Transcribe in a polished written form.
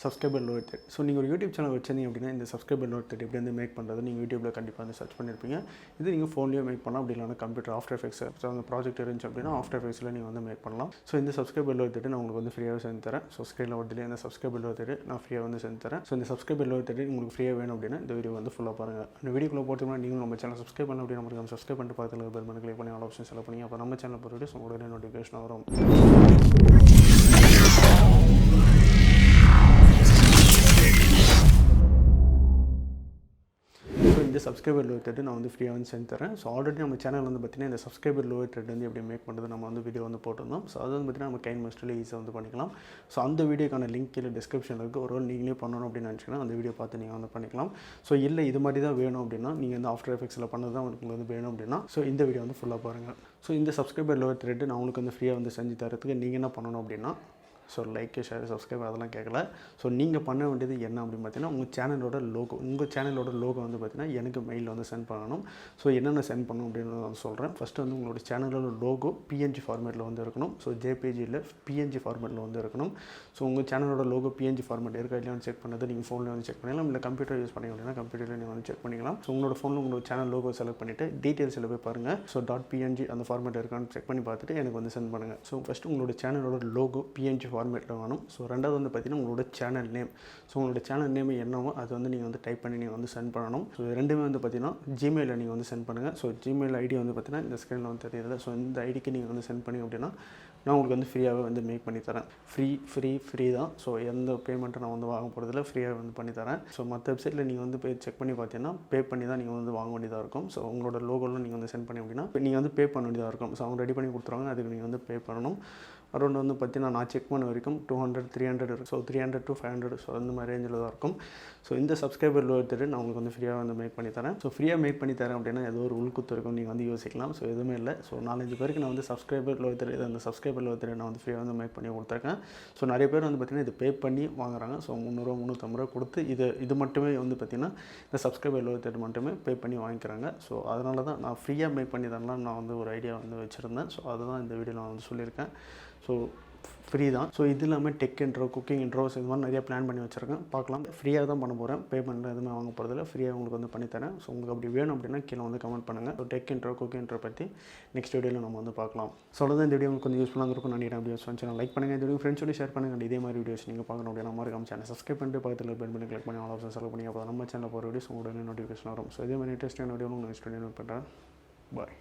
subscribe bell notification. So நீங்கள் ஒரு YouTube channel வச்சிருந்தீங்க அப்படின்னா இந்த subscribe bell notification எப்படி வந்து மேக் பண்ணுறது நீங்கள் யூடியூப்பில் கண்டிப்பாக வந்து சர்ச் பண்ணியிருப்பீங்க. இது நீங்கள் ஃபோன்லேயே மேக் பண்ணலாம், அப்படி இல்லைனா கம்ப்யூட்டர் ஆஃப்டர் எஃபெக்ட்ஸ் அந்த ப்ராஜெக்ட் இருந்துச்சு அப்படின்னா ஆஃப்டர் எஃபெக்ட்ஸில் நீங்கள் வந்து மேக் பண்ணலாம். ஸோ இந்த subscribe bell notification நான் உங்களுக்கு வந்து ஃப்ரீயாக செஞ்சு தரேன். ஸோ ஸ்க்ரீனில் வரதுலேயே இந்த subscribe bell notification நான் ஃப்ரீயாக வந்து செஞ்சு தரேன். ஸோ இந்த subscribe bell notification உங்களுக்கு ஃப்ரீயாக வேணும் அப்படின்னா இந்த வீடியோ வந்து ஃபுல்லாக பாருங்கள். இந்த வீடியோக்குள்ள போகிறதுக்கு நீங்களும் நம்ம சேனல் சப்ஸ்கிரைப் பண்ண அப்படின்னா நம்ம சப்ஸ்கிரைப் பண்ணிட்டு பக்கத்தில் பெல் பண்ணி கிளிக் பண்ணி ஆல் ஆப்ஷன் செலக்ட் பண்ணி அப்போ நம்ம சேனல் போகிற வீடியோஸ் உங்களுடைய நோட்டிஃபிகேஷன் வரும். இந்த சப்ஸ்கிரைபர் லோவர் த்ரெட் நான் வந்து ஃப்ரீயாக வந்து செஞ்சு தரேன். ஸோ ஆல்ரெடி நம்ம சேனல் வந்து பார்த்தீங்கன்னா இந்த சப்ஸ்கிரைபர் லோவர் த்ரெட் வந்து எப்படி மேக் பண்ணுறது நம்ம வந்து வீடியோ வந்து போட்டிருந்தோம். ஸோ அது வந்து பார்த்தீங்கன்னா நம்ம கைன் மாஸ்டரில் ஈஸியாக வந்து பண்ணிக்கலாம். ஸோ அந்த வீடியோக்கான லிங்க் கீழே டிஸ்கிரிப்ஷனில் இருக்குது. ஒரு நீங்களே பண்ணணும் அப்படின்னு நினச்சிங்கன்னா அந்த வீடியோ பார்த்து நீங்கள் வந்து பண்ணிக்கலாம். ஸோ இல்லை இது மாதிரி தான் வேணும் அப்படின்னா நீங்கள் வந்து ஆஃப்டர் எஃபெக்ட்ஸில் பண்ணது தான் உங்களுக்கு வந்து வேணும் அப்படின்னா ஸோ இந்த வீடியோ வந்து ஃபுல்லாக பாருங்கள். ஸோ இந்த சப்ஸ்கிரைபர் லோவர் த்ரெட் நான் உங்களுக்கு வந்து ஃப்ரீயாக வந்து செஞ்சு தரத்துக்கு நீங்கள் என்ன பண்ணணும் அப்படின்னா ஸோ லைக் ஷேர் சப்ஸ்கிரைப் அதெல்லாம் கேட்கல. ஸோ நீங்கள் பண்ண வேண்டியது என்ன அப்படின்னு பார்த்தீங்கன்னா உங்கள் சேனலோட லோகோ வந்து பார்த்தீங்கன்னா எனக்கு மெயிலில் வந்து சென்ட் பண்ணணும். ஸோ என்னென்ன சென்ட் பண்ணணும் அப்படின்னு நான் சொல்கிறேன். ஃபஸ்ட்டு வந்து உங்களோட சேனலோட லோகோ பிஎன்ஜி ஃபார்மேட்டில் வந்து இருக்கணும். ஸோ ஜேபிஜியில் பிஎன்ஜி ஃபார்மேட்டில் வந்து இருக்கணும். ஸோ உங்கள் சேனலோட லோகோ பிஎன்ஜி ஃபார்மேட் இருக்கா இல்லையா செக் பண்ணது நீங்கள் ஃபோனில் வந்து செக் பண்ணிக்கலாம். இல்லை கம்ப்யூட்டர் யூஸ் பண்ணி அப்படின்னா கம்ப்யூட்டரில் நீங்கள் வந்து செக் பண்ணிக்கலாம். ஸோ உங்களோட ஃபோனில் உங்களோட சேனல் லோகோ செலக்ட் பண்ணிவிட்டு டீட்டெயில்ஸில் போய் பாருங்கள். ஸோ .png அந்த ஃபார்மேட் இருக்கான்னு செக் பண்ணி பார்த்துட்டு எனக்கு வந்து சென்ட் பண்ணுங்கள். ஸோ ஃபஸ்ட்டு உங்களோட சேனலோட லோகோ பிஎன்ஜி ஃபார்மேட்டில் வேணும். ஸோ ரெண்டாவது வந்து பார்த்தீங்கன்னா உங்களோட சேனல் நேம். ஸோ உங்களோட சேனல் நேம் என்னவோ அது வந்து நீங்கள் வந்து டைப் பண்ணி நீங்கள் வந்து சென்ட் பண்ணணும். ஸோ ரெண்டுமே வந்து பார்த்தீங்கன்னா ஜிமெயிலில் நீங்கள் வந்து சென்ட் பண்ணுங்கள். ஸோ ஜிமெயில் ஐடி வந்து பார்த்தீங்கன்னா இந்த ஸ்க்ரீனில் வந்து தெரியுது. ஸோ இந்த ஐடிக்கு நீங்கள் வந்து சென்ட் பண்ணி அப்படின்னா நான் உங்களுக்கு வந்து ஃப்ரீயாகவே வந்து மேக் பண்ணி தரேன். ஃப்ரீ தான். ஸோ எந்த பேமெண்ட்டை நான் வந்து வாங்க போகிறதில்ல, ஃப்ரீயாக வந்து பண்ணி தரேன். ஸோ மற்ற வெப்சைட்டில் நீங்கள் வந்து போய் செக் பண்ணி பார்த்தீங்கன்னா பே பண்ணி தான் நீங்கள் வந்து வாங்க வேண்டியதாக இருக்கும். ஸோ உங்களோட லோகோலாம் நீங்கள் வந்து சென்ட் பண்ணி அப்படின்னா நீங்கள் வந்து பே பண்ண வேண்டியதாக இருக்கும். ஸோ அவங்க ரெடி பண்ணி கொடுத்துருவாங்க, அதுக்கு நீங்கள் வந்து பே பண்ணணும். அரௌண்ட் வந்து பார்த்தீங்கன்னா நான் செக் பண்ண வரைக்கும் 200 300 இருக்குது. ஸோ 300 to 500 ஸோ அந்த மாதிரி ரேஞ்சில் தான் இருக்கும். ஸோ இந்த சப்ஸ்கிரைபர் லோ எடுத்துகிட்டு நான் உங்களுக்கு வந்து ஃப்ரீயாக வந்து மேக் பண்ணி தரேன். ஸோ ஃப்ரீயாக மேக் பண்ணி தரேன் அப்படின்னா ஏதோ ஒரு உள்குத்து இருக்கும் நீங்கள் வந்து யோசிக்கலாம். ஸோ எதுவுமே இல்லை. ஸோ 4-5 பேருக்கு நான் வந்து சப்ஸ்கிரைபர் லோ எடுத்துகிட்டு அந்த சப்ஸ்கிரைபர் லோ எடுத்துகிட்டு நான் வந்து ஃப்ரீயாக வந்து மேக் பண்ணி கொடுத்துருக்கேன். ஸோ நிறைய பேர் வந்து பார்த்திங்கன்னா இது பே பண்ணி வாங்குறாங்க. ஸோ 300 350 கொடுத்து இது மட்டுமே வந்து பார்த்திங்கன்னா இந்த சப்ஸ்கிரைபர் லோ எடுத்துகிட்டு மட்டுமே பே பண்ணி வாங்கிக்கிறாங்க. ஸோ அதனால தான் நான் ஃப்ரீயாக மேக் பண்ணி தரலாம் நான் வந்து ஒரு ஐடியா வந்து வச்சுருந்தேன். ஸோ அதுதான் இந்த வீடியோவில் நான் வந்து சொல்லியிருக்கேன். ஸோ ஃப்ரீ தான். ஸோ இது இல்லாமல் டெக் இன்ட்ரோ, குக்கிங் இன்ட்ரோஸ் இது மாதிரி நிறையா பிளான் பண்ணி வச்சுருக்கேன். பார்க்கலாம். ஃப்ரீயாக தான் பண்ண போகிறேன். பேமெண்ட் எதுவுமே வாங்க போகிறதில்ல. ஃப்ரீயாக உங்களுக்கு வந்து பண்ணித்தரேன். ஸோ உங்களுக்கு அப்படி வேணும் அப்படின்னா கீழே வந்து கமெண்ட் பண்ணுங்கள். So tech intro, cooking intro பற்றி நெக்ஸ்ட் வீடியோவில் நம்ம வந்து பார்க்கலாம். ஸோ அவ்வளோதான் இந்த வீடியோ உங்களுக்கு கொஞ்சம் யூஸ்ஃபுல்லாக இருக்கும் நினைக்கிறேன். வீடியோஸ் வந்து லைக் பண்ணுங்கள். இந்த வீடியோ ஃப்ரெண்ட்ஸோட ஷேர் பண்ணுங்கள். இதே மாதிரி வீடியோஸ் நீங்கள் பார்க்கணும் அப்படின்னா மறக்காம சேனல் சப்ஸ்கிரைப் பண்ணிட்டு பக்கத்தில் பெல் பண்ணி கிளிக் பண்ணி ஆல் ஆப்ஷன் செலக்ட் பண்ணி அப்போ நம்ம சேனல் போகிற வீடியோஸ் உங்களோட நோட்டிஃபிகேஷன் வரும். ஸோ இதே மாதிரி இன்ட்ரெஸ்டிங்கான வீடியோ நெக்ஸ்ட் வீடியோ பண்ணுறேன். பாய்.